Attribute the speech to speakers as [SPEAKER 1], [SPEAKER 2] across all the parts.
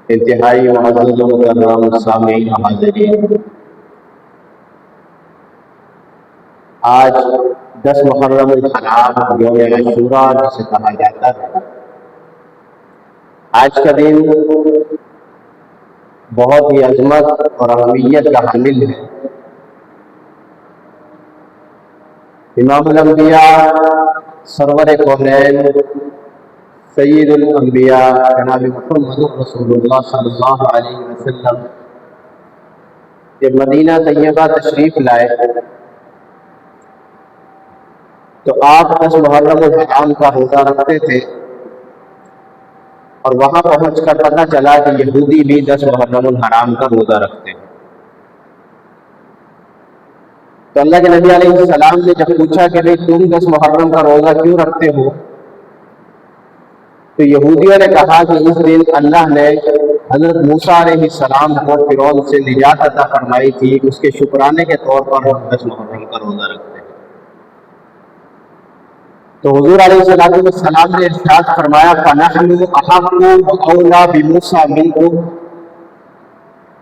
[SPEAKER 1] انتہائی معزز و مکرم سامعین حاضرین، آج 10 محرم الحرام یوم عاشوراء جسے کہا جاتا ہے، آج کا دن بہت ہی عظمت اور اہمیت کا حامل ہے۔ امام الانبیاء، سرور کونین، سید الانبیاء جناب محمد رسول اللہ صلی اللہ علیہ وسلم جب مدینہ طیبہ تشریف لائے تو آپ 10 محرم الحرام کا روزہ رکھتے تھے، اور وہاں پہنچ کر پتہ چلا کہ یہودی بھی 10 محرم الحرام کا روزہ رکھتے ہیں۔ تو اللہ کے نبی علیہ السلام نے جب پوچھا کہ بھئی تم 10 محرم کا روزہ کیوں رکھتے ہو، تو یہودیوں نے کہا کہ اس دن اللہ نے حضرت موسیٰ علیہ السلام کو فرعون سے نجات عطا فرمائی تھی، اس کے شکرانے کے طور پر ہم 10 محرم کا روزہ رکھتے ہیں۔ تو حضور علیہ السلام نے ارشاد فرمایا فَنَحْنُ أَحَقُّ وَأَوْلَىٰ بِمُوسَىٰ مِنكُمْ،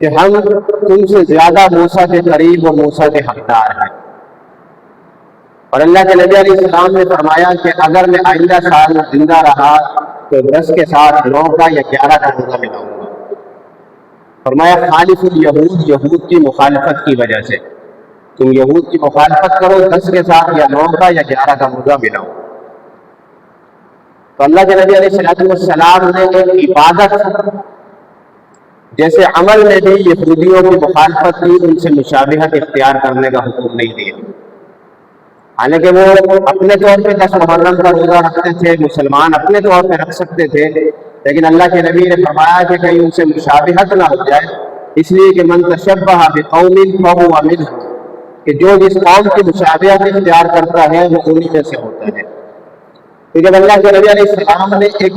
[SPEAKER 1] کہ ہم تم سے زیادہ موسیٰ کے قریب اور موسیٰ کے حقدار ہیں۔ اور اللہ کے نبی علیہ السلام نے فرمایا کہ اگر میں آئندہ سال زندہ رہا تو 10 کے ساتھ 9 کا یا 11 کا روزہ ملاؤں گا۔ فرمایا خالف الیہود، یہود کی مخالفت کی وجہ سے تم یہود کی مخالفت کرو، 10 کے ساتھ یا 9 کا یا 11 کا روزہ ملاؤ۔ تو اللہ کے نبی علیہ السلام نے ایک عبادت جیسے عمل میں بھی یہودیوں کی مخالفت کی، ان سے مشابہت اختیار کرنے کا حکم نہیں دیا۔ حالانکہ وہ اپنے طور پہ 10 محرم کا روزہ رکھتے تھے، مسلمان اپنے طور پہ رکھ سکتے تھے، لیکن اللہ کے نبی نے فرمایا کہ کہیں ان سے مشابہت نہ ہو جائے، اس لیے کہ من تشبہ بقوم فہو منہم، کہ جو جس قوم کی مشابہت اختیار کرتا ہے وہ انہی میں سے ہوتا ہے۔ تو جب اللہ کے نبی علیہ السلام نے ایک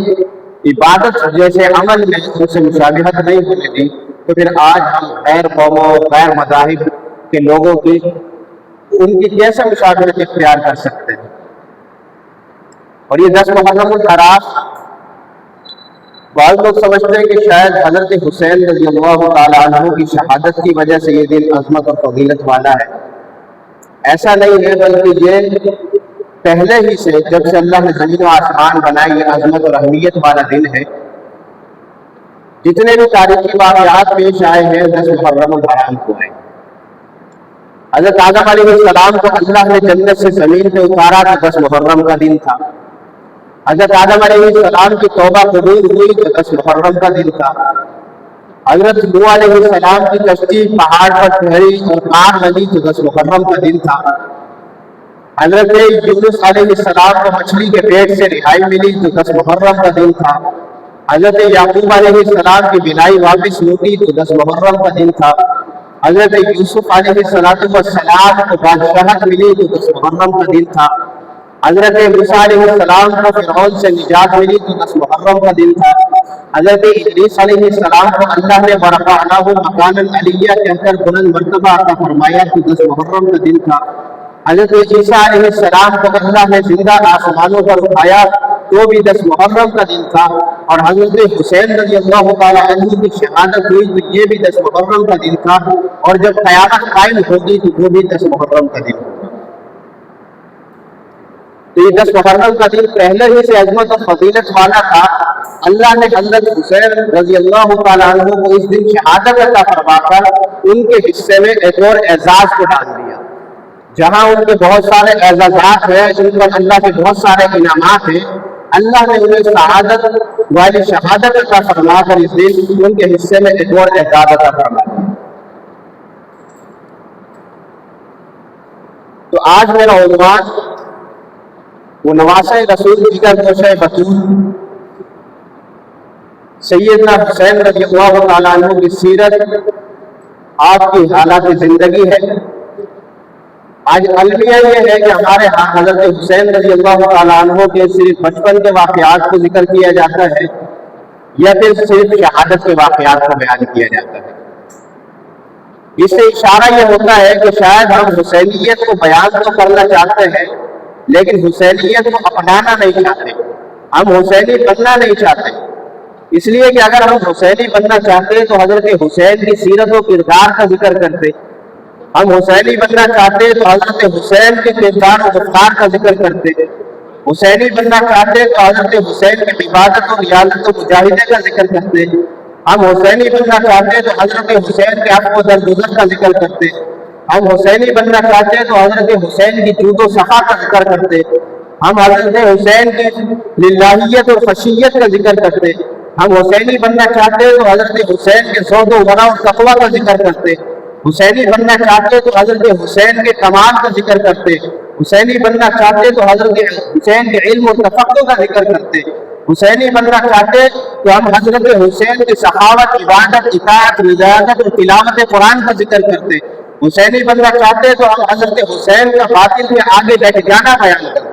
[SPEAKER 1] عبادت جیسے عمل میں ان سے مشابہت نہیں ہونے دی، تو پھر آج ہم غیر قوموں، غیر مذاہب کے لوگوں کی ان کی کیسے مشابہت اختیار کر سکتے ہیں؟ اور یہ 10 محرم الحرام بعض لوگ سمجھتے ہیں کہ شاید حضرت حسین رضی اللہ تعالیٰ عنہ کی شہادت کی وجہ سے یہ دن عظمت اور فضیلت والا ہے۔ ایسا نہیں ہے، بلکہ یہ پہلے ہی سے جب سے اللہ نے زمین و آسمان بنائی یہ عظمت اور اہمیت والا دن ہے۔ جتنے بھی تاریخی واقعات پیش آئے ہیں 10 محرم الحرام کو ہیں۔ حضرت آدم علیہ السلام کو اللہ نے جنت سے زمین پہ اتارا تو 10 محرم کا دن تھا۔ حضرت آدم علیہ السلام کی توبہ قبول ہوئی تو 10 محرم کا دن تھا۔ حضرت نوح علیہ السلام کی کشتی پہاڑ پر ٹھہری اور آگ لگی تو 10 محرم کا دن تھا۔ حضرت یونس علیہ السلام کو مچھلی کے پیٹ سے رہائی ملی تو 10 محرم کا دن تھا۔ حضرت یعقوب علیہ السلام کی بینائی واپس لوٹی تو 10 محرم کا دن تھا۔ حضرت یوسف علیہ السلام کو بادشاہت ملی تو 10 محرم کا دن تھا۔ حضرت موسیٰ علیہ السلام کو فرعون سے نجات ملی تو 10 محرم کا دن تھا۔ حضرت ادریس علیہ السلام کو اللہ نے ورفعناہ مکانا علیہ کہہ کر بلند مرتبہ عطا فرمایا تو 10 محرم کا دن تھا۔ حضرت عیسیٰ علیہ السلام کو اللہ نے زندہ آسمانوں پر اٹھایا تو بھی 10 محرم کا دن تھا، اور حضرت حسین رضی اللہ تعالیٰ عنہ کی شہادت ہوئی تو یہ بھی 10 محرم کا دن تھا، اور جب قیامت قائم ہوگی تو وہ بھی 10 محرم کا دن ہوگا۔ تو یہ 10 محرم کا دن پہلے ہی سے عظمت اور فضیلت والا تھا۔ اللہ نے حضرت حسین رضی اللہ تعالیٰ عنہ کو اس دن شہادت عطا فرما کر ان کے حصے میں ایک اور اعزاز کو ڈال دیا۔ جہاں ان کے بہت سارے اعزازات ہیں، ان پر اللہ کے بہت سارے انعامات ہیں، اللہ نے انہیں شہادت والی شہادت عطا فرما کر اس دن ان کے حصے میں ایک اور اعزاز عطا فرما دیا۔ تو آج میرا عنوان وہ نواسۂ رسول دیگر گوشۂ بطول سیدنا حسین رضی اللہ تعالیٰ عنہ کی سیرت، آپ کی حالات زندگی ہے۔ آج المیہ یہ ہے کہ ہمارے ہاں حضرت حسین رضی اللہ تعالیٰ عنہ کے صرف بچپن کے واقعات کو ذکر کیا جاتا ہے، یا پھر صرف شہادت کے واقعات کو بیان کیا جاتا ہے۔ اس سے اشارہ یہ ہوتا ہے کہ شاید ہم حسینیت کو بیان تو کرنا چاہتے ہیں، لیکن حسینیت کو اپنانا نہیں چاہتے، ہم حسینی بننا نہیں چاہتے۔ اس لیے کہ اگر ہم حسینی بننا چاہتے تو حضرت حسین کی سیرت و کردار کا ذکر کرتے، ہم حسینی بننا چاہتے تو حضرت حسین کے کردار و رفتار کا ذکر کرتے، حسینی بننا چاہتے تو حضرت حسین کی عبادت و ریاضت و مجاہدے کا ذکر کرتے، ہم حسینی بننا چاہتے تو حضرت حسین کے عفو و درگزر کا ذکر کرتے، ہم حسینی بننا چاہتے تو حضرت حسین کی جود و سخا کا ذکر کرتے، ہم حضرت حسین کی للہیت اور خشیت کا ذکر کرتے، ہم حسینی بننا چاہتے تو حضرت حسین کے زہد و ورع اور تقویٰ کا ذکر کرتے، حسینی بننا چاہتے تو حضرت حسین کے کمال کا ذکر کرتے، حسینی بننا چاہتے تو حضرت حسین کے علم و تفقہ کا ذکر کرتے، حسینی بننا چاہتے تو ہم حضرت حسین کی سخاوت، عبادت، اطاعت، رضایت اور تلاوت قرآن کا ذکر کرتے، حسینی بننا چاہتے تو ہم حضرت حسین کا باطل کے آگے بیٹھ جانا بیان کرتے۔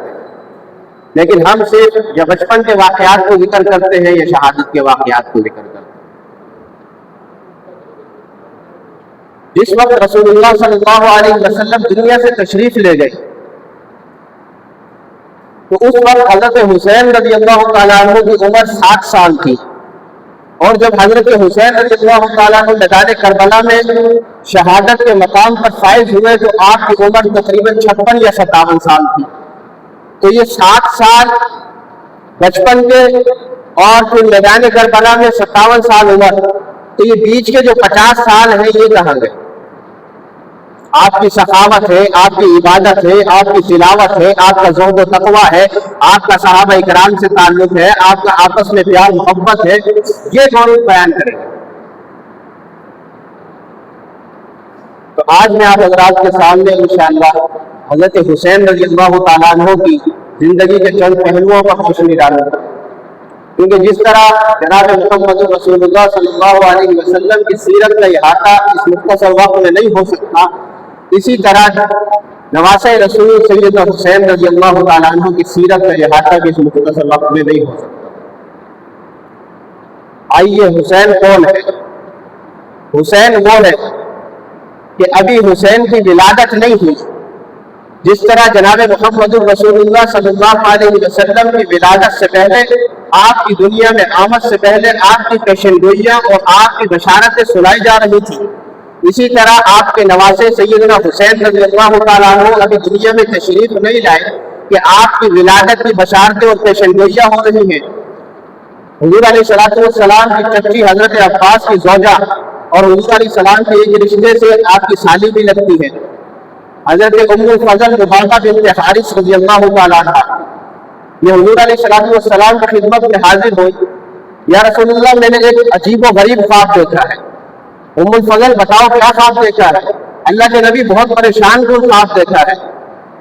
[SPEAKER 1] لیکن ہم صرف یا بچپن کے واقعات کو ذکر کرتے ہیں یا شہادت کے واقعات کو ذکر کرتے ہیں۔ جس وقت رسول اللہ صلی اللہ علیہ وسلم دنیا سے تشریف لے گئے تو اس وقت حضرت حسین رضی اللہ تعالیٰ عنہ کی عمر 7 سال تھی، اور جب حضرت حسین رضی اللہ تعالیٰ عنہ میدان کربلا میں شہادت کے مقام پر فائز ہوئے تو آپ کی عمر تقریباً 56 یا 57 سال تھی۔ تو یہ 7 سال بچپن کے اور پھر میدان کربلا میں 57 سال عمر، تو یہ بیچ کے جو 50 سال ہیں یہ کہاں گئے؟ آپ کی سخاوت ہے، آپ کی عبادت ہے، آپ کی تلاوت ہے، آپ کا زہد و تقویٰ ہے، آپ کا صحابہ اکرام سے تعلق ہے، آپ کا آپس میں پیار محبت ہے، یہ کون بیان کرے گا؟ تو آج میں آپ حضرات کے سامنے انشاءاللہ حضرت حسین رضی اللہ تعالیٰ عنہ کی زندگی کے چند پہلوؤں پر روشنی ڈالوں گا، کیونکہ جس طرح جناب محمد رسول اللہ صلی اللہ علیہ وسلم کی سیرت کا احاطہ اس مختصر وقت میں نہیں ہو سکتا، اسی طرح نواسۂ رسول سیدنا حسین رضی اللہ تعالیٰ عنہ کی سیرت کا احاطہ بھی اس مختصر وقت میں نہیں ہو سکتا۔ آئیے، حسین کون ہے؟ حسین وہ ہے کہ ابھی حسین کی ولادت نہیں ہوئی، جس طرح جناب محمد رسول اللہ صلی اللہ علیہ وسلم کی ولادت سے پہلے، آپ کی دنیا میں آمد سے پہلے آپ کی پیشن گوئیاں اور آپ کی بشارتیں سنائی جا رہی تھی، اسی طرح آپ کے نواسے سیدنا حسین رضی اللہ تعالیٰ عنہ ابھی دنیا میں تشریف نہیں لائے کہ آپ کی ولادت کی بشارتیں اور پیشن گوئیاں ہو رہی ہیں۔ حضور علیہ السلام کی چچی حضرت عباس کی زوجہ اور حضور علیہ السلام کے ایک رشتے سے آپ کی سالی بھی لگتی ہے، حضرت ام الفضل مبارکہ بنت حارث رضی اللہ تعالیٰ عنہ، یہ حضور علیہ السلام کی خدمت میں حاضر ہوئی، یا رسول اللہ میں نے ایک عجیب و غریب خواب دیکھا ہے۔ ام الفضل بتاؤ کیا خواب دیکھا ہے؟ اللہ کے نبی بہت پریشان کن خواب دیکھا ہے۔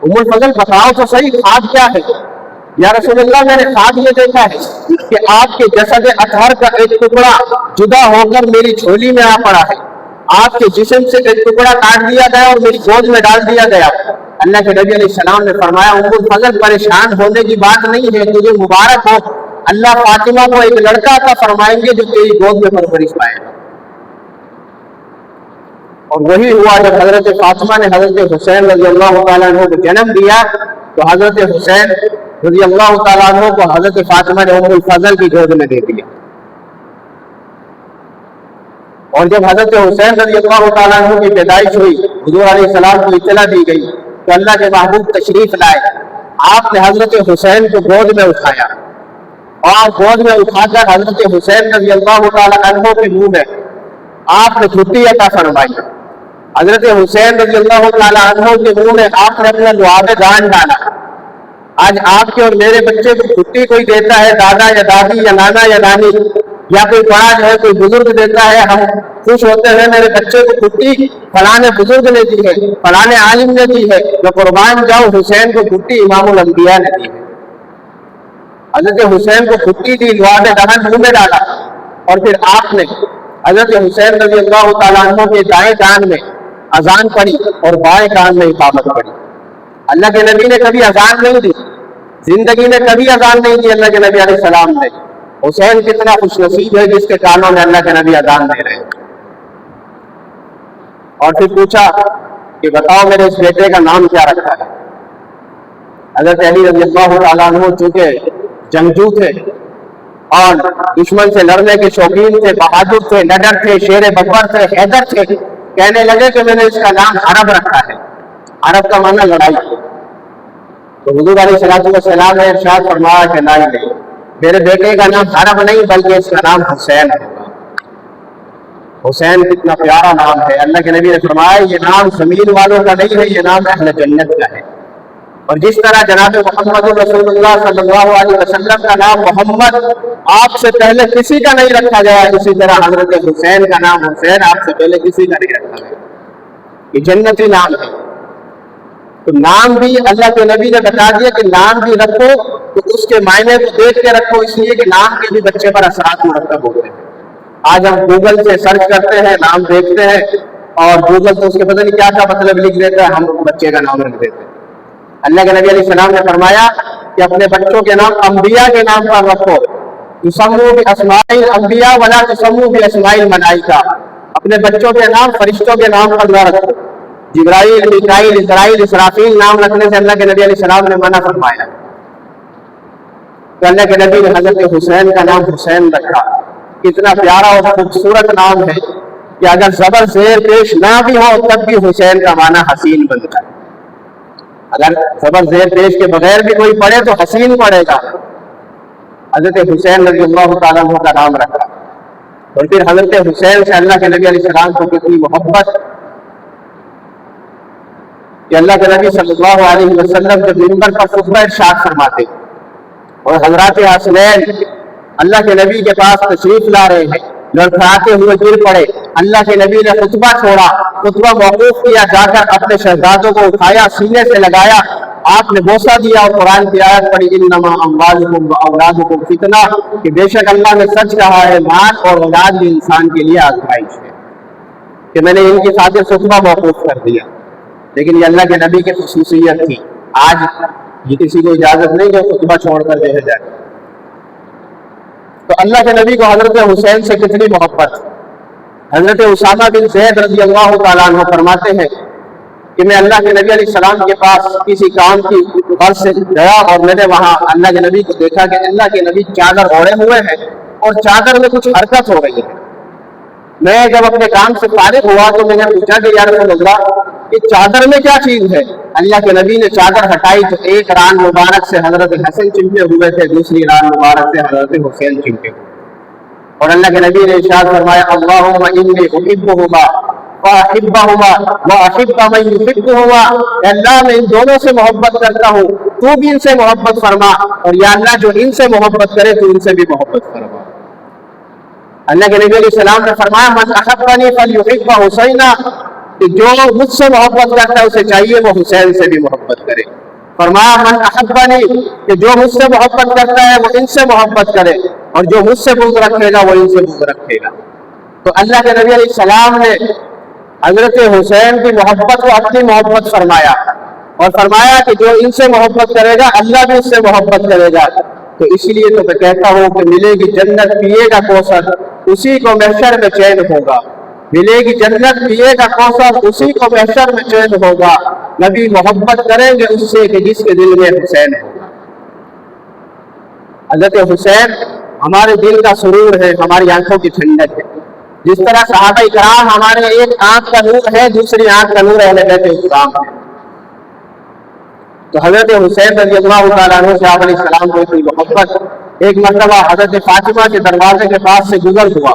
[SPEAKER 1] ام الفضل بتاؤ تو صحیح خواب کیا ہے؟ یا رسول اللہ میں نے خواب یہ دیکھا ہے کہ آپ کے جسد اطہر کا ایک ٹکڑا جدا ہو کر میری جھولی میں آ پڑا ہے، آپ کے جسم سے ایک ٹکڑا کاٹ دیا گیا اور میری گود میں ڈال دیا گیا۔ اللہ کے نبی علیہ السلام نے فرمایا ام الفضل پریشان ہونے کی بات نہیں ہے، تجھے مبارک ہو، اللہ فاطمہ کو ایک لڑکا عطا فرمائیں گے جو تیری گود میں پرورش پائے گا۔ اور وہی ہوا جب حضرت فاطمہ نے حضرت حسین رضی اللہ تعالیٰ عنہ کو جنم دیا تو حضرت حسین رضی اللہ تعالیٰ عنہ کو حضرت فاطمہ نے ام الفضل کی گود میں دے دیا۔ اور جب حضرت حسین رضی اللہ تعالیٰ عنہ کی پیدائش ہوئی، حضور علیہ السلام کو اطلاع دی گئی تو اللہ کے محبوب تشریف لائے، آپ نے حضرت حسین کو گود میں اٹھایا اور گود میں اٹھا کر حضرت حسین رضی اللہ تعالیٰ عنہ کے منہ میں آپ نے چھٹی عطا فرمائی۔ حضرت حسین رضی اللہ تعالیٰ عنہ کے منہ میں آپ نے اپنا لعاب جان ڈالا۔ آج آپ کے اور میرے بچے کو چھٹی کوئی دیتا ہے، دادا یا دادی یا نانا یا نانی یا کوئی بڑا جو ہے کوئی بزرگ دیتا ہے، ہم خوش ہوتے ہیں میرے بچے کو چھٹی فلاں بزرگ نے دی ہے، فلاں عالم نے دی ہے، جو قربان جاؤ حسین کو چھٹی امام الانبیاء نے دی ہے۔ حضرت حسین کو چھٹی دی، لعاب دہن منہ میں ڈالا، اور پھر آپ نے حضرت حسین رضی اللہ تعالیٰ عنہ کے دائیں کان میں اذان پڑھی اور بائیں کان میں اقامت پڑھی۔ اللہ کے نبی نے کبھی اذان نہیں دی، زندگی میں کبھی اذان نہیں دی اللہ کے نبی علیہ السلام نے۔ حسین کتنا خوش نصیب ہے جس کے کانوں میں اللہ کے نبی اذان دے رہے ہیں۔ اور پھر پوچھا کہ بتاؤ میرے اس بیٹے کا نام کیا رکھا ہے؟ حضرت علی رضی اللہ تعالیٰ عنہ چونکہ جنگجو تھے اور دشمن سے لڑنے کے شوقین تھے، بہادر تھے، نڈر تھے، شیر ببر تھے، حیدر تھے، کہنے لگے کہ میں نے اس کا نام عرب رکھا ہے۔ عرب کا معنی لڑائی۔ تو حضور علیہ السلام نے ارشاد فرمایا کہ نہیں، میرے بیٹے کا نام عرب نہیں بلکہ اس کا نام حسین ہوگا۔ حسین کتنا پیارا نام ہے۔ اللہ کے نبی نے فرمایا یہ نام زمین والوں کا نہیں ہے، یہ نام اہل جنت کا ہے۔ اور جس طرح جناب محمد رسول اللہ صلی اللہ علیہ وسلم کا نام محمد آپ سے پہلے کسی کا نہیں رکھا گیا، اسی طرح حضرت حسین کا نام حسین آپ سے پہلے کسی کا نہیں رکھا گیا۔ یہ جنتی نام ہے۔ تو نام بھی اللہ کے نبی نے بتا دیا کہ نام بھی رکھو تو اس کے معنی کو دیکھ کے رکھو، اس لیے کہ نام کے بھی بچے پر اثرات مرتب ہوتے ہیں۔ آج ہم گوگل سے سرچ کرتے ہیں، نام دیکھتے ہیں، اور گوگل تو اس کے پتہ نہیں کیا کیا مطلب لکھ دیتا ہے، ہم بچے کا نام رکھ دیتے ہیں۔ اللہ کے نبی علیہ السلام نے فرمایا کہ اپنے بچوں کے نام انبیاء کے نام پر رکھو، تسموا باسماء الانبیاء ولا تسموا باسماء الملائکہ۔ اپنے بچوں کے نام فرشتوں کے نام پر نہ رکھو۔ جبرائیل، میکائیل، اسرائیل، اسرافیل نام رکھنے سے اللہ کے نبی علیہ السلام نے منع فرمایا۔ تو اللہ کے نبی نے حضرت حسین کا نام حسین رکھا۔ کتنا پیارا اور خوبصورت نام ہے کہ اگر زبر زیر پیش نہ بھی ہو تب بھی حسین کا معنی حسین بنتا ہے۔ اگر زبر زیر پیش کے بغیر بھی کوئی پڑھے تو حسین پڑھے گا۔ حضرت حسین رضی اللہ تعالیٰ عنہ کا نام رکھا۔ اور پھر حضرت حسین سے اللہ کے نبی علیہ السلام کو کتنی محبت کہ اللہ کے نبی صلی اللہ علیہ وسلم جب منبر پر خطبہ ارشاد فرماتے اور حضرات حسنین اللہ کے نبی کے پاس تشریف لا رہے ہیں، لڑکھڑاتے ہوئے گر پڑے، اللہ کے نبی نے خطبہ چھوڑا، خطبہ موقوف کیا، جا کر اپنے شہزادوں کو اٹھایا، سینے سے لگایا، آپ نے بوسہ دیا اور قرآن کی آیت پڑھی انما اموالکم واولادکم فتنہ، کہ بے شک اللہ نے سچ کہا ہے مال اور اولاد بھی انسان کے لیے آزمائش ہے، کہ میں نے ان کی خاطر خطبہ موقوف کر دیا۔ لیکن یہ اللہ کے نبی کی خصوصیت تھی۔ آج یہ کسی کو اجازت نہیں کہ خطبہ چھوڑ کر دیکھا جائے۔ تو اللہ کے نبی کو حضرت حسین سے کتنی محبت۔ حضرت اسامہ بن زید رضی اللہ تعالیٰ عنہ فرماتے ہیں کہ میں اللہ کے نبی علیہ السلام کے پاس کسی کام کی غرض سے گیا اور میں نے وہاں اللہ کے نبی کو دیکھا کہ اللہ کے نبی چادر اوڑھے ہوئے ہیں اور چادر میں کچھ حرکت ہو رہی ہے۔ میں جب اپنے کام سے فارغ ہوا تو میں نے پوچھا کہ یا رسول اللہ کہ چادر میں کیا چیز ہے؟ اللہ کے نبی نے چادر ہٹائی تو ایک ران مبارک سے حضرت حسن چمٹے ہوئے تھے، دوسری ران مبارک سے حضرت حسین چمٹے ہوئے، اور اللہ کے نبی نے ارشاد فرمایا اللہم انی احبہما واحبہما واحب من یحبہما، اللہ میں ان دونوں سے محبت کرتا ہوں، تو بھی ان سے محبت فرما، اور یا اللہ جو ان سے محبت کرے تو ان سے بھی محبت فرما۔ اللہ کے نبی علیہ السلام نے فرمایا من احبنی فلیحب حسینا، کہ جو مجھ سے محبت کرتا ہے اسے چاہیے وہ حسین سے بھی محبت کرے۔ فرمایا من احبنی، کہ جو مجھ سے محبت کرتا ہے وہ ان سے محبت کرے، اور جو مجھ سے بغض رکھے گا وہ ان سے بغض رکھے گا۔ تو اللہ کے نبی علیہ السلام نے حضرت حسین کی محبت کو اپنی محبت فرمایا، اور فرمایا کہ جو ان سے محبت کرے گا اللہ بھی اس سے محبت کرے گا۔ تو اس لیے تو میں کہتا ہوں کہ ملے گی جنت پیے گا کوثر، اسی کو محشر میں چین ہوگا۔ ملے گی جنت پیے گا کوثر، اسی کو محشر میں چین ہوگا۔ نبی محبت کریں گے اس سے کہ جس کے دل میں حسین ہوگا۔ حضرت حسین ہمارے دل کا سرور ہے، ہماری آنکھوں کی ٹھنڈک ہے۔ جس طرح صحابہ کرام ہمارے ایک آنکھ کا نور ہے، دوسری آنکھ کا نور اہل بیت اسلام ہے۔ تو حضرت حسین رضی اللہ تعالیٰ عنہ سے آپ علیہ السلام کو اتنی محبت۔ ایک مرتبہ حضرت فاطمہ کے دروازے کے پاس سے گزر ہوا،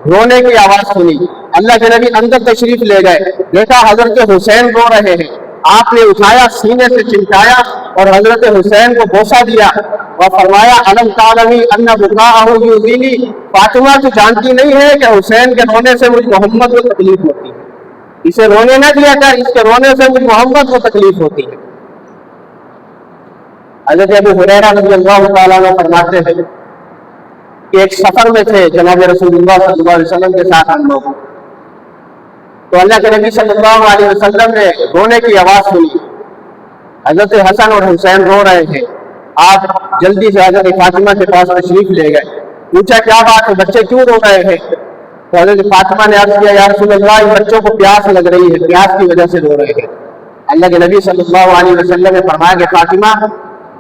[SPEAKER 1] رونے کی آواز سنی، اللہ کے نبی اندر تشریف لے گئے، دیکھا حضرت حسین رو رہے ہیں، آپ نے اٹھایا، سینے سے چمٹایا اور حضرت حسین کو بوسہ دیا اور فرمایا الم تعلمی ان بکاءہ یؤذینی، فاطمہ تو جانتی نہیں ہے کہ حسین کے رونے سے مجھ محمد کو تکلیف ہوتی ہے، اسے رونے نہ دیا کر، اس کے رونے سے مجھ محمد کو تکلیف ہوتی ہے۔ حضرت ابو ہریرہ رضی اللہ تعالیٰ عنہ فرماتے ہیں کہ ایک سفر میں تھے جناب رسول اللہ صلی اللہ علیہ وسلم کے ساتھ ہم لوگ، تو اللہ کے نبی صلی اللہ علیہ وسلم نے رونے کی آواز سنی، حضرت حسن اور حسین رو رہے ہیں، آپ جلدی سے حضرت فاطمہ کے پاس تشریف لے گئے، پوچھا کیا بات ہے، بچے کیوں رو رہے ہیں؟ تو حضرت فاطمہ نے عرض کیا یا رسول اللہ ان بچوں کو پیاس لگ رہی ہے، پیاس کی وجہ سے رو رہے ہیں۔ اللہ کے نبی صلی اللہ علیہ وسلم نے فرمایا کہ فاطمہ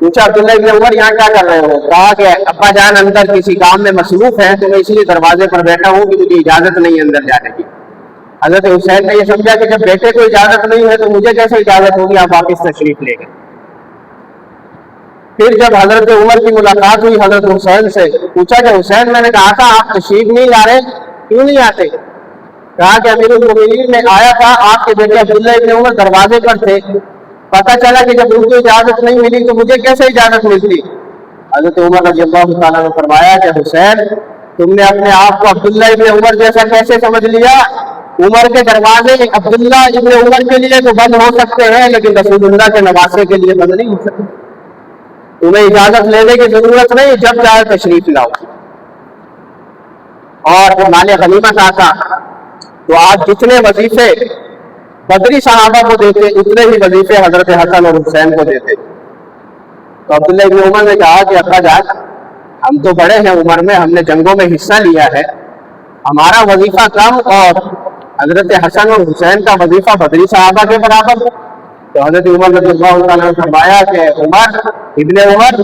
[SPEAKER 1] پوچھا عبداللہ ابن عمر یہاں کیا کر رہے ہو؟ کہا کہ ابا جان اندر کسی کام میں مصروف ہے تو میں اس لیے دروازے پر بیٹھا ہوں کہ مجھے اجازت نہیں اندر جانے کی۔ حضرت حسین نے یہ سمجھا کہ جب بیٹے کو اجازت نہیں ہے تو مجھے کیسے اجازت ہوگی، آپ واپس تشریف لے گئے۔ پھر جب حضرت عمر کی ملاقات ہوئی حضرت حسین سے، پوچھا کہ حسین میں نے کہا تھا آپ تشریف نہیں لا رہے، کیوں نہیں آتے؟ کہا کہ امیر المومنین میں آیا تھا، آپ کے بیٹے عبداللہ ابن عمر دروازے پر تھے، پتہ چلا کہ جب ان کو اجازت نہیں ملی تو مجھے کیسے اجازت ملتی؟ حضرت عمر رضی اللہ تعالیٰ نے فرمایا کہ حسین تم نے اپنے آپ کو عبداللہ ابن عمر جیسا کیسے سمجھ لیا؟ عمر کے دروازے عبداللہ ابن عمر کے لیے تو بند ہو سکتے ہیں لیکن رسول اللہ کے نواسے کے لیے بند نہیں ہو سکتے۔ تمہیں اجازت لینے کی ضرورت نہیں، جب چاہے تشریف لاؤ۔ اور مال غنیمت آتا تو آپ جتنے وظیفے بدری صحابہ کو دیتے اتنے ہی وظیفے حضرت حسن اور حسین کو دیتے۔ تو عبداللہ ابن عمر نے کہا کہ ابا جان ہم تو بڑے ہیں عمر میں، ہم نے جنگوں میں حصہ لیا ہے، ہمارا وظیفہ کم اور حضرت حسن اور حسین کا وظیفہ بدری صحابہ کے برابر۔ تو حضرت عمر رضی اللہ تعالیٰ نے فرمایا کہ عمر ابن عمر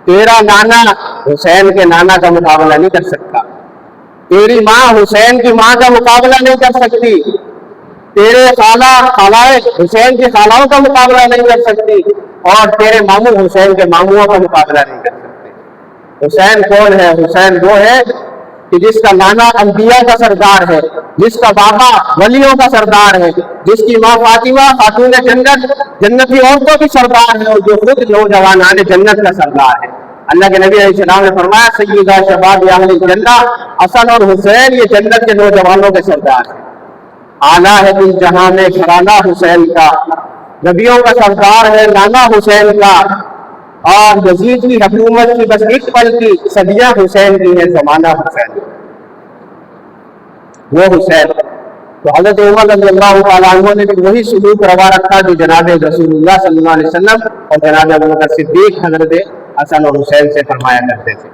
[SPEAKER 1] تیرا نانا حسین کے نانا کا مقابلہ نہیں کر سکتا، تیری ماں حسین کی ماں کا مقابلہ نہیں کر سکتی، تیرے خالائے حسین کی خالاؤں کا مقابلہ نہیں کر سکتی، اور تیرے ماموں حسین کے ماموں کا مقابلہ نہیں کر سکتے۔ حسین کون ہے؟ حسین وہ ہے کہ جس کا نانا انبیاء کا سردار ہے، جس کا بابا ولیوں کا سردار ہے، جس کی ماں فاطمہ خاتون جنت جنتی عورتوں کی سردار ہے، اور جو خود نوجوانان جنت کا سردار ہے۔ اللہ کے نبی علیہ السلام نے فرمایا سیدہ شباب اہل الجنہ، حسن اور حسین یہ جنت کے نوجوانوں کے سردار ہیں۔ اعلیٰ ہے دل جہاں میں گھرانہ حسین کا، نبیوں کا سردار ہے نانا حسین کا، اور یزید کی حکومت کی بس ایک پل کی صدیاں حسین کی ہے، زمانہ حسین وہ حسین۔ تو حضرت عمر رضی اللہ تعالیٰ عنہ نے بھی وہی سلوک روا رکھا جو جناب رسول اللہ صلی اللہ علیہ وسلم اور جناب ابوبکر صدیق حضرت حسن اور حسین سے فرمایا کرتے تھے۔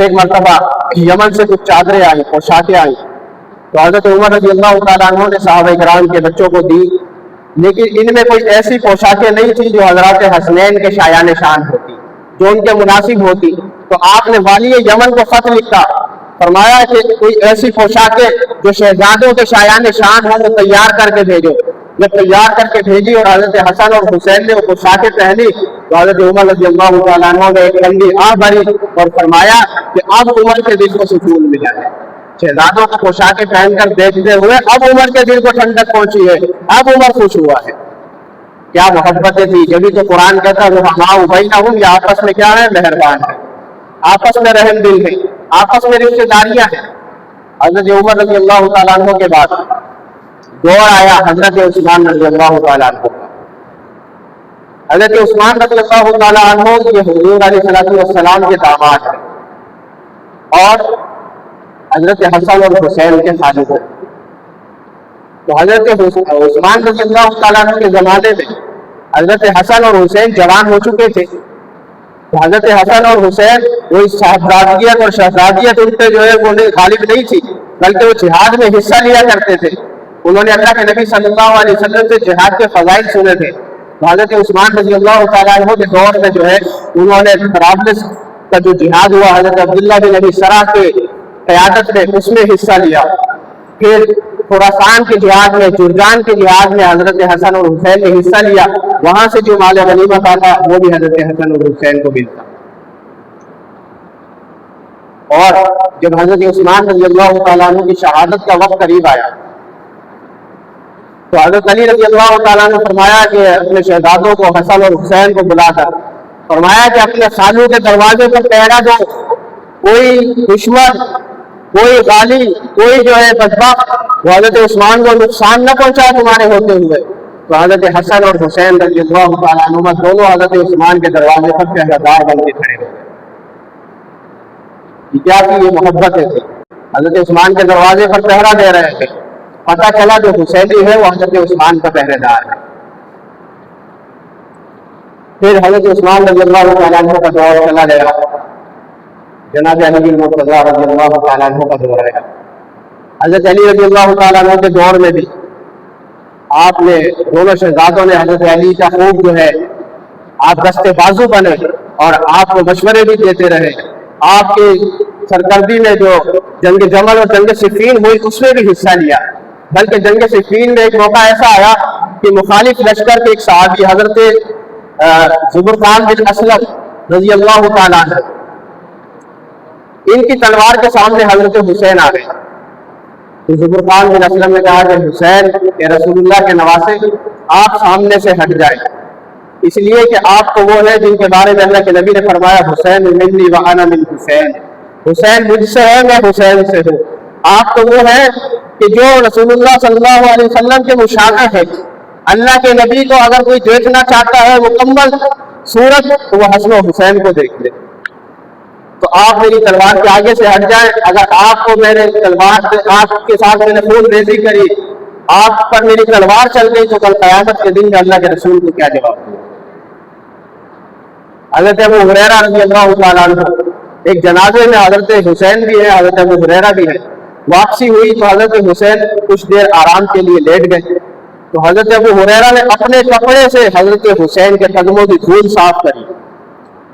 [SPEAKER 1] ایک مرتبہ یمن سے کچھ چادریں آئیں، پوشاکیں آئیں، تو حضرت عمر رضی اللہ تعالیٰ عنہ نے صحابہ کرام کے بچوں کو دی، لیکن ان میں کوئی ایسی پوشاکیں نہیں تھی جو حضرات حسنین کے شایان شان ہوتی، جو ان کے مناسب ہوتی۔ تو آپ نے والی یمن کو خط لکھا، فرمایا کہ کوئی ایسی پوشاکیں جو شہزادوں کے شایان شان ہوں وہ تیار کر کے بھیجو۔ جب تیار کر کے بھیجی اور حضرت حسن اور حسین نے وہ پوشاکیں پہنی تو حضرت عمر رضی اللہ تعالیٰ عنہ نے ایک ٹھنڈی آہ بھری اور فرمایا کہ اب عمر کے دل کو سکون ملا ہے۔ شہزادوں کو پوشاکیں پہن کر دیکھتے ہوئے اب عمر کے دل کو ٹھنڈک پہنچی ہے، اب عمر خوش ہوا ہے۔ کیا محبتیں تھی! جبھی تو قرآن کہتا ہے رحماء بینہم، یہ آپس میں کیا ہے؟ مہربان ہے، آپس میں رحم دل ہے، آپس میں رشتہ داریاں ہیں۔ حضرت عمر رضی اللہ تعالیٰ عنہ کے بعد دور آیا حضرت عثمان رضی اللہ تعالیٰ عنہ کا۔ حضرت عثمان رضی اللہ تعالیٰ عنہ یہ حضور علیہ السلام کے داماد ہیں اور حضرت حسن اور حسین کے خالد ہیں۔ تو حضرت عثمان رضی اللہ تعالیٰ عنہ کے زمانے میں حضرت حسن اور حسین جوان ہو چکے تھے۔ تو حضرت حسن اور حسین وہ صاحبزادیت اور شہزادیت ان پہ جو ہے وہ غالب نہیں تھی، بلکہ وہ جہاد میں حصہ لیا کرتے تھے۔ انہوں نے اللہ کے نبی صلی اللہ علیہ وسلم سے جہاد کے فضائل سنے تھے۔ تو حضرت عثمان رضی اللہ تعالیٰ عنہ کے دور میں جو ہے انہوں نے طرابلس کا جو جہاد ہوا حضرت عبداللہ بن ابی سرح کے قیادت میں اس میں حصہ لیا۔ پھر خراسان کے جہاد میں، جرجان کے جہاد میں حضرت حسن اور حسین نے حصہ لیا، وہاں سے جو مال غنیمت آتا وہ بھی حضرت حسن اور حسین کو ملتا۔ اور جب حضرت عثمان رضی اللہ تعالیٰ عنہ کی شہادت کا وقت قریب آیا تو حضرت علی رضی اللہ تعالیٰ نے فرمایا کہ اپنے شہزادوں کو حسن اور حسین کو بلا کر فرمایا کہ اپنے خالو کے دروازے پر پہرا دو، کوئی دشمن، کوئی غالی، کوئی جو ہے بدبخت وہ حضرت عثمان کو نقصان نہ پہنچا تمہارے ہوتے ہوئے۔ تو حضرت حسن اور حسین رضی اللہ تعالیٰ عنہ دونوں حضرت عثمان کے دروازے پر پہرےدار بن کے کھڑے ہوئے۔ کیا کی یہ محبتیں تھے، حضرت عثمان کے دروازے پر پہرا دے رہے تھے، پتہ چلا جو حسینی ہے وہ حضرت عثمان کا پہرے دار ہے۔ پھر حضرت عثمان رضی اللہ تعالیٰ عنہ کا دور چلا گیا، جناب علی المرتضیٰ رضی اللہ تعالیٰ عنہ کا دور آیا۔ حضرت علی رضی اللہ تعالیٰ عنہ کے دور میں بھی آپ نے دونوں شہزادوں نے حضرت علی کا خوب جو ہے آپ دستے بازو بنے اور آپ کو مشورے بھی دیتے رہے. آپ کی سرکردی میں جو جنگ جمل اور جنگ صفین ہوئی اس میں بھی حصہ لیا. بلکہ جنگ صفین میں ایک موقع ایسا آیا کہ مخالف لشکر کے ایک صحابی حضرت زبرقان بن اسلم رضی اللہ تعالیٰ عنہ، ان کی تلوار کے سامنے حضرت حسین آ گئے. تو زبرقان بن اسلم نے کہا کہ حسین کہ رسول اللہ کے نواسے آپ سامنے سے ہٹ جائیں، اس لیے کہ آپ کو وہ ہے جن کے بارے میں اللہ کے نبی نے فرمایا حسین منی وانا من حسین، حسین مجھ سے ہے میں حسین سے ہوں. آپ تو وہ ہے کہ جو رسول اللہ صلی اللہ علیہ وسلم کے مشابہ ہے. اللہ کے نبی کو اگر کوئی دیکھنا چاہتا ہے مکمل صورت تو وہ حسن و حسین کو دیکھ لے. تو آپ میری تلوار کے آگے سے ہٹ جائیں. اگر آپ کو میرے تلوار سے آپ کے ساتھ میں نے خون ریزی کری، آپ پر میری تلوار چل گئی تو کل قیامت کے دن میں اللہ کے رسول کو کیا جواب دوں؟ حضرت ابو ہریرہ رضی اللہ تعالیٰ عنہ، ایک جنازے میں حضرت حسین بھی ہے، حضرت ابو ہریرہ بھی ہے. واپسی ہوئی تو حضرت حسین کچھ دیر آرام کے لیے لیٹ گئے. تو حضرت ابو ہریرہ نے اپنے کپڑے سے حضرت حسین کے قدموں کی دھول صاف کری.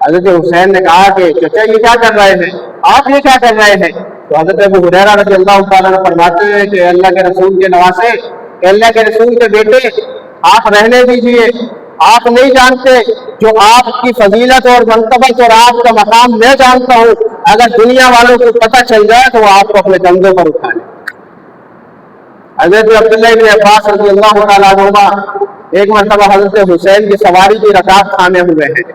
[SPEAKER 1] حضرت حسین نے کہا کہ چچا یہ کیا کر رہے ہیں، آپ یہ کیا کر رہے ہیں؟ تو حضرت ابو ہریرہ رضی اللہ تعالیٰ عنہ فرماتے ہیں کہ اللہ کے رسول کے نواسے، اللہ کے رسول کے بیٹے، آپ رہنے دیجئے. آپ نہیں جانتے جو آپ کی فضیلت اور منقبت اور آپ کا مقام میں جانتا ہوں. اگر دنیا والوں کو پتہ چل جائے تو وہ آپ کو اپنے کندھوں پر اٹھا لیں. حضرت عبداللہ بن عباس رضی اللہ تعالیٰ عنہما ایک مرتبہ حضرت حسین کی سواری کی رکاب تھامے ہوئے ہیں.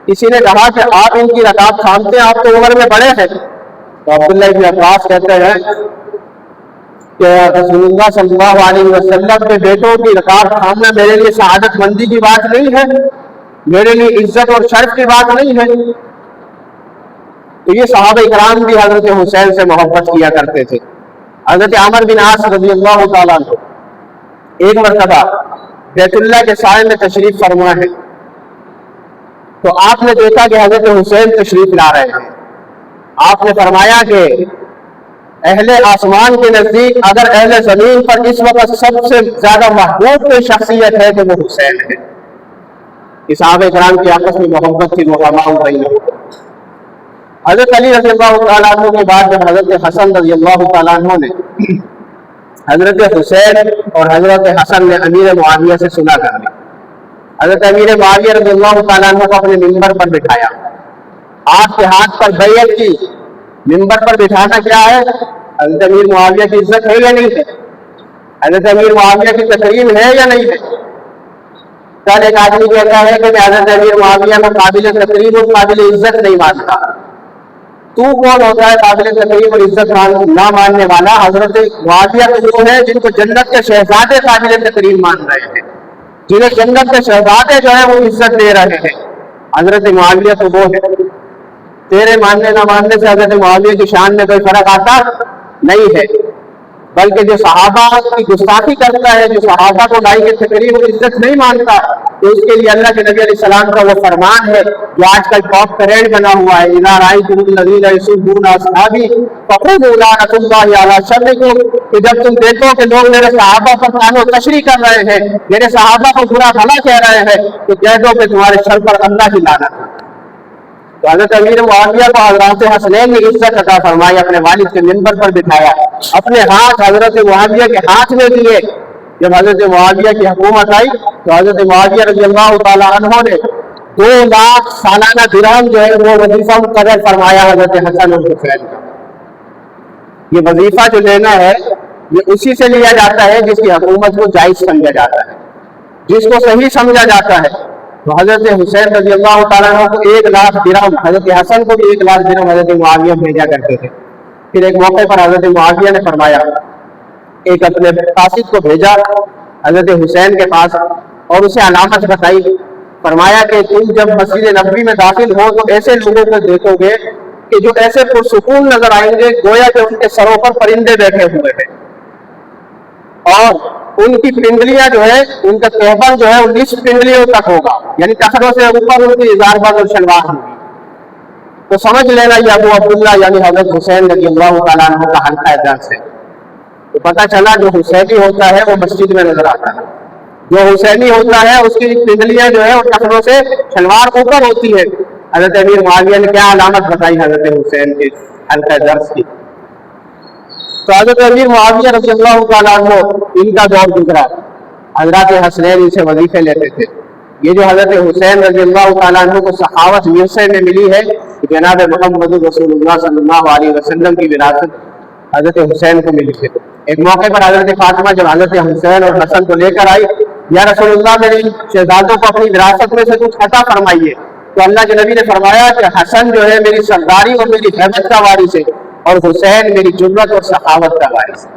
[SPEAKER 1] کسی نے کہا کہ آپ ان کی رکاب تھامتے ہیں، آپ تو عمر میں بڑے ہیں. تو عبداللہ بن عباس کہتے ہیں کہ رسول اللہ صلی اللہ علیہ وسلم کے بیٹوں کی رکاب تھامنا میرے لیے سعادت مندی کی بات نہیں ہے، میرے لیے عزت اور شرف کی بات نہیں ہے. تو یہ صحابہ کرام بھی حضرت حسین سے محبت کیا کرتے تھے. حضرت عمر بن عاص رضی اللہ تعالیٰ عنہ ایک مرتبہ بیت اللہ کے سائے میں تشریف فرما ہے. تو آپ نے دیکھا کہ حضرت حسین تشریف لا رہے ہیں. آپ نے فرمایا کہ اہل آسمان کے نزدیک اگر اہل زمین پر اس وقت سب سے زیادہ محبوب کوئی شخصیت ہے تو وہ حسین ہے. صحابہ کرام کی آپس میں محبت تھی، رحماء بینہم. حضرت علی رضی اللہ تعالیٰ عنہ کے بعد جب حضرت حسن رضی اللہ تعالیٰ عنہ نے حضرت حسین اور حضرت حسن نے امیر معاویہ سے صلح کر لی. حضرت امیر معاویہ رضی اللہ تعالیٰ عنہ کو اپنے ممبر پر بٹھایا، آپ کے ہاتھ پر بیعت کی. ممبر پر بٹھانا کیا ہے؟ حضرت امیر معاویہ کی عزت ہے یا نہیں ہے؟ حضرت امیر معاویہ کی تکریم ہے یا نہیں ہے؟ کل ایک آدمی کہتا ہے کہ میں حضرت امیر معاویہ میں قابل تکریم اور قابل عزت نہیں مانتا. تو کون ہوتا ہے قابل تکریم اور عزت نہ ماننے والا؟ حضرت معاویہ تو وہ ہے جن کو جنت کے شہزادے قابل تکریم مان رہے ہیں، جنہیں جنت کے شہزادے جو ہے وہ عزت دے رہے ہیں. حضرت معاویہ تو وہ ہے. تیرے ماننے نہ ماننے سے حضرت معاویہ کی شان میں کوئی فرق آتا نہیں ہے. بلکہ جو صحابہ کی گستاخی کرتا ہے، جو صحابہ کو لائی کے تقریب اور عزت نہیں مانتا، تو اس کے لیے اللہ کے نبی علیہ السلام کا وہ فرمان ہے جو آج کل ٹاپ پریڈ بنا ہوا ہے، اذا رأیتم الذین یسبون اصحابی فقولوا لعنۃ اللہ علی شرکم، کہ جب تم دیکھو کہ لوگ میرے صحابہ پر طعن و تشریح کر رہے ہیں، میرے صحابہ کو برا بھلا کہہ رہے ہیں، تو کہہ دو کہ تمہارے شر پر اللہ کی لعنت ہے. تو حضرت امیر معاویہ کو حضرت حسنین نے عزت عطا فرمائی، اپنے والد کے منبر پر بٹھایا، اپنے ہاتھ حضرت معاویہ کے ہاتھ میں دیے. جب حضرت معاویہ کی حکومت آئی تو حضرت معاویہ رضی اللہ تعالیٰ عنہ نے 2 لاکھ سالانہ درہم جو ہے وہ وظیفہ مقرر فرمایا حضرت حسن اور حسین کا. یہ وظیفہ جو لینا ہے یہ اسی سے لیا جاتا ہے جس کی حکومت کو جائز سمجھا جاتا ہے، جس کو صحیح سمجھا جاتا ہے. تو حضرت حسین رضی اللہ تعالیٰ عنہ کو 1 لاکھ درہم، حضرت حسن کو بھی 1 لاکھ درہم حضرت معاویہ بھیجا کرتے تھے. پھر ایک موقع پر حضرت معاویہ نے فرمایا، ایک اپنے قاصد کو بھیجا حضرت حسین کے پاس اور اسے علامت بتائی. فرمایا کہ تم جب مسجد نبوی میں داخل ہو تو ایسے لوگوں کو دیکھو گے کہ جو ایسے پرسکون نظر آئیں گے گویا کہ ان کے سروں پر پرندے بیٹھے ہوئے ہیں، اور ان کی پنڈلیاں جو ہے، ان کا کہبر جو ہے وہ 20 پنڈلیوں تک ہوگا، یعنی تخروں سے اوپر ان کی ازار باز اور شلوار ہوگی. تو سمجھ لینا یہ ابو عبداللہ یعنی حضرت حسین رضی اللہ تعالیٰ عنہ کا حلقہ ہے درس ہے. تو پتہ چلا جو حسینی ہوتا ہے وہ مسجد میں نظر آتا ہے. جو حسینی ہوتا ہے اس کی پنڈلیاں جو ہے وہ ٹخنوں سے شلوار اوپر ہوتی ہے. حضرت امیر معاویہ نے کیا علامت بتائی حضرت حسین کے حلقہ درس کی. تو حضرت امیر معاویہ رضی اللہ تعالیٰ عنہ ان کا دور گزرا. حضرات حسنین ان سے وظیفے لیتے تھے. یہ جو حضرت حسین رضی اللہ تعالیٰ عنہ کو سخاوت ورثے میں ملی ہے، جناب محمد رسول اللہ صلی اللہ علیہ وسلم کی وراثت حضرت حسین کو ملی ہے. ایک موقع پر حضرت فاطمہ جب حضرت حسین اور حسن کو لے کر آئی، یا رسول اللہ میرے شہزادوں کو اپنی وراثت میں سے کچھ عطا فرمائیے، تو اللہ کے نبی نے فرمایا کہ حسن جو ہے میری سرداری اور میری ہیبت کا وارث ہے، اور حسین میری جرأت اور سخاوت کا وارث ہے.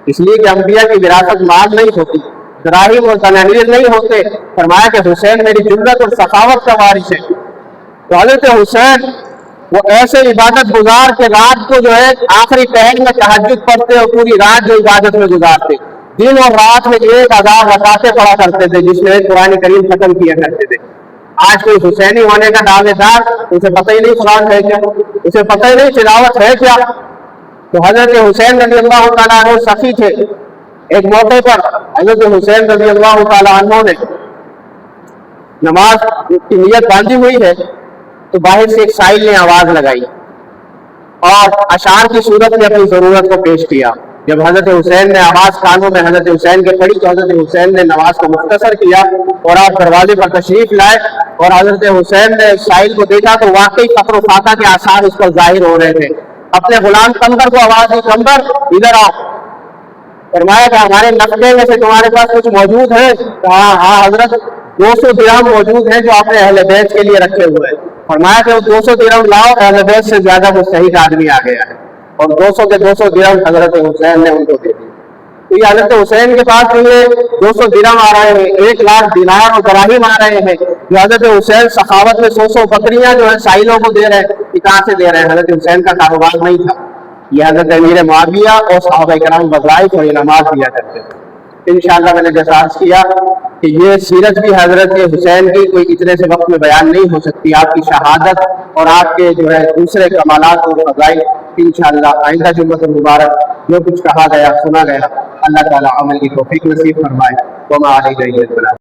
[SPEAKER 1] اس لیے کہ انبیاء کی وراثت مال نہیں ہوتی، دراہم اور دنانیر نہیں ہوتے. فرمایا کہ حسین میری جرأت اور سخاوت کا وارث ہے. تو حضرت حسین وہ ایسے عبادت گزار کے رات کو جو ہے آخری پہر میں تہجد پڑھتے اور پوری رات جو عبادت میں گزارتے، دن اور رات میں ایک ہزار رکعتیں پڑھا کرتے تھے، جس میں قرآن کریم ختم کیا کرتے تھے. آج کوئی حسینی ہونے کا دعوے دار، اسے پتہ ہی نہیں قرآن ہے کیا، اسے پتہ ہی نہیں تلاوت ہے کیا. تو حضرت حسین رضی اللہ تعالیٰ عنہ سخی تھے. ایک موقع پر حضرت حسین رضی اللہ تعالیٰ عنہ نے نماز کی نیت باندھی ہوئی ہے، تو باہر سے ایک سائل نے آواز لگائی اور اشعار کی صورت میں اپنی ضرورت کو پیش کیا. جب حضرت حسین نے آواز کانوں میں حضرت حسین کے پڑھی، تو حضرت حسین نے نماز کو مختصر کیا اور آپ دروازے پر تشریف لائے. اور حضرت حسین نے سائل کو دیکھا تو واقعی فخر و فاقہ کے آثار اس پر ظاہر ہو رہے تھے. اپنے غلام قمر کو آواز دی، قمر ادھر آؤ. فرمایا کہ ہمارے نقدے میں سے تمہارے پاس کچھ موجود ہے؟ کہا ہاں حضرت، 200 درہم موجود ہیں جو آپ نے اہل بیت کے لیے رکھے ہوئے. فرمایا کہ وہ 200 درہم لاؤ، اہل بیت سے زیادہ مستحق آدمی آ گیا ہے. اور 200 کے 200 درہم حضرت حسین نے ان کو دے دی. تو یہ حضرت حسین کے پاس جو یہ 200 درہم آ رہے ہیں، 1 لاکھ دینار اور دراہم آ رہے ہیں، جو حضرت حسین سخاوت میں 100 بکریاں جو ہیں سائلوں کو دے رہے ہیں. یہ کہاں سے دے رہے ہیں؟ حضرت حسین کا کاروبار نہیں تھا. یہ حضرت امیر معاویہ اور صحابہ کرام بذائف اور انعامات دیا کرتے تھے. انشاءاللہ میں نے جیسا عرض کیا کہ یہ سیرت بھی حضرت حسین کی کوئی اتنے سے وقت میں بیان نہیں ہو سکتی. آپ کی شہادت اور آپ کے جو ہے دوسرے کمالات اور فضائل انشاءاللہ آئندہ جمعۃ المبارک جو کچھ کہا گیا سنا گیا، اللہ تعالیٰ عمل کی توفیق نصیب فرمائے. وما علینا الا البلاغ.